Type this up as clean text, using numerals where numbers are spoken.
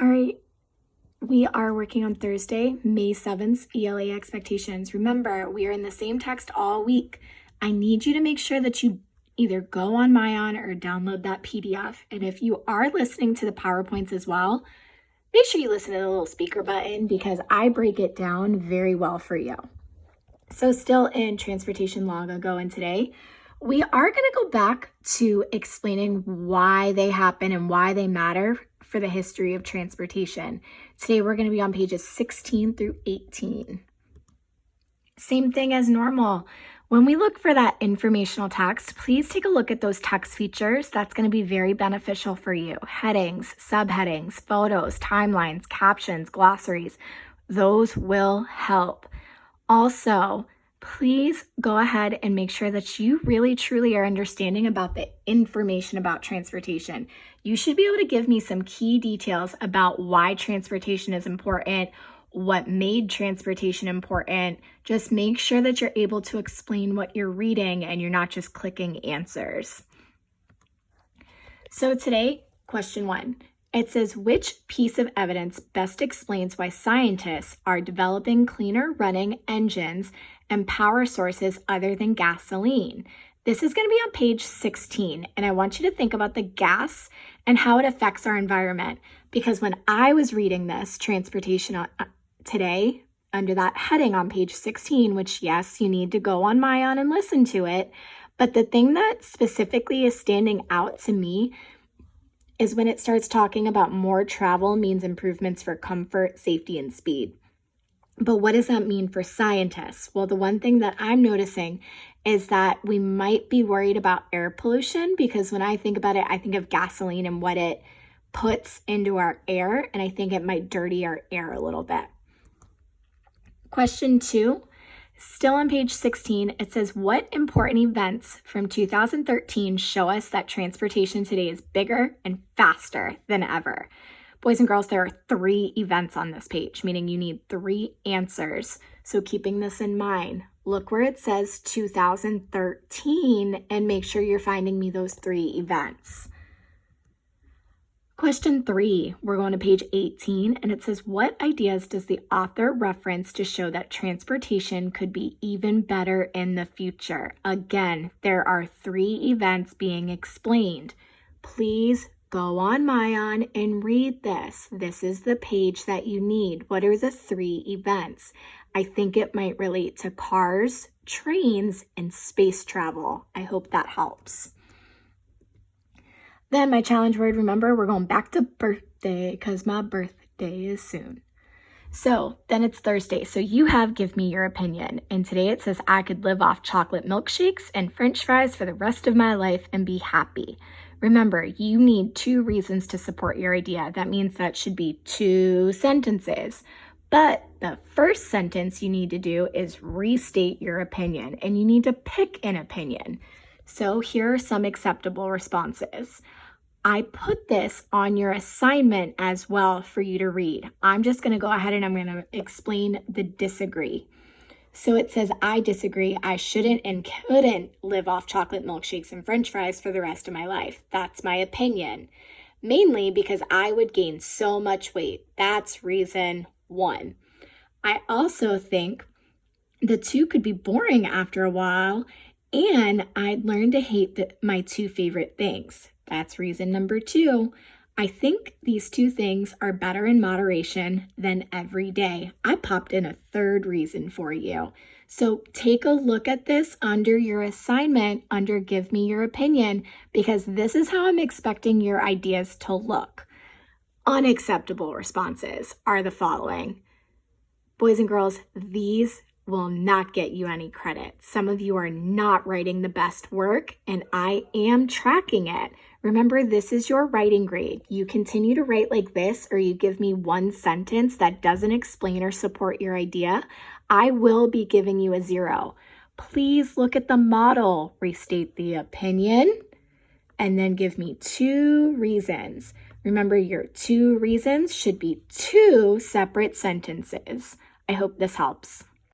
All right, we are working on Thursday, May 7th, ELA expectations. Remember, we are in the same text all week. I need you to make sure that you either go on Myon or download that PDF. And if you are listening to the PowerPoints as well, make sure you listen to the little speaker button because I break it down very well for you. So still in transportation long ago and today, we are going to go back to explaining why they happen and why they matter for the history of transportation. Today we're going to be on pages 16 through 18. Same thing as normal. When we look for that informational text, please take a look at those text features. That's going to be very beneficial for you. Headings, subheadings, photos, timelines, captions, glossaries. Those will help. Also, please go ahead and make sure that you really truly are understanding about the information about transportation. You should be able to give me some key details about why transportation is important, what made transportation important. Just make sure that you're able to explain what you're reading and you're not just clicking answers. So today, question 1. It says, which piece of evidence best explains why scientists are developing cleaner running engines and power sources other than gasoline? This is going to be on page 16, and I want you to think about the gas and how it affects our environment. Because when I was reading this transportation today, under that heading on page 16, which yes, you need to go on Myon and listen to it, but the thing that specifically is standing out to me is when it starts talking about more travel means improvements for comfort, safety, and speed. But what does that mean for scientists? Well, the one thing that I'm noticing is that we might be worried about air pollution, because when I think about it, I think of gasoline and what it puts into our air, and I think it might dirty our air a little bit. Question 2. Still on page 16, it says, what important events from 2013 show us that transportation today is bigger and faster than ever? Boys and girls, there are 3 events on this page, meaning you need 3 answers. So keeping this in mind, look where it says 2013 and make sure you're finding me those 3 events. Question 3, we're going to page 18, and it says, what ideas does the author reference to show that transportation could be even better in the future? Again, there are 3 events being explained. Please go on Myon and read this. This is the page that you need. What are the 3 events? I think it might relate to cars, trains, and space travel. I hope that helps. Then my challenge word, remember, we're going back to birthday because my birthday is soon. So then it's Thursday. So you have give me your opinion. And today it says I could live off chocolate milkshakes and French fries for the rest of my life and be happy. Remember, you need 2 reasons to support your idea. That means that should be 2 sentences. But the first sentence you need to do is restate your opinion, and you need to pick an opinion. So here are some acceptable responses. I put this on your assignment as well for you to read. I'm just going to go ahead and I'm going to explain the disagree. So it says, I disagree. I shouldn't and couldn't live off chocolate milkshakes and French fries for the rest of my life. That's my opinion. Mainly because I would gain so much weight. That's reason 1. I also think the 2 could be boring after a while, and I'd learn to hate my 2 favorite things. That's reason number 2. I think these 2 things are better in moderation than every day. I popped in a 3rd reason for you. So take a look at this under your assignment, under give me your opinion, because this is how I'm expecting your ideas to look. Unacceptable responses are the following. Boys and girls, these will not get you any credit. Some of you are not writing the best work, and I am tracking it. Remember, this is your writing grade. You continue to write like this, or you give me 1 sentence that doesn't explain or support your idea, I will be giving you a 0. Please look at the model, restate the opinion, and then give me 2 reasons. Remember, your 2 reasons should be 2 separate sentences. I hope this helps.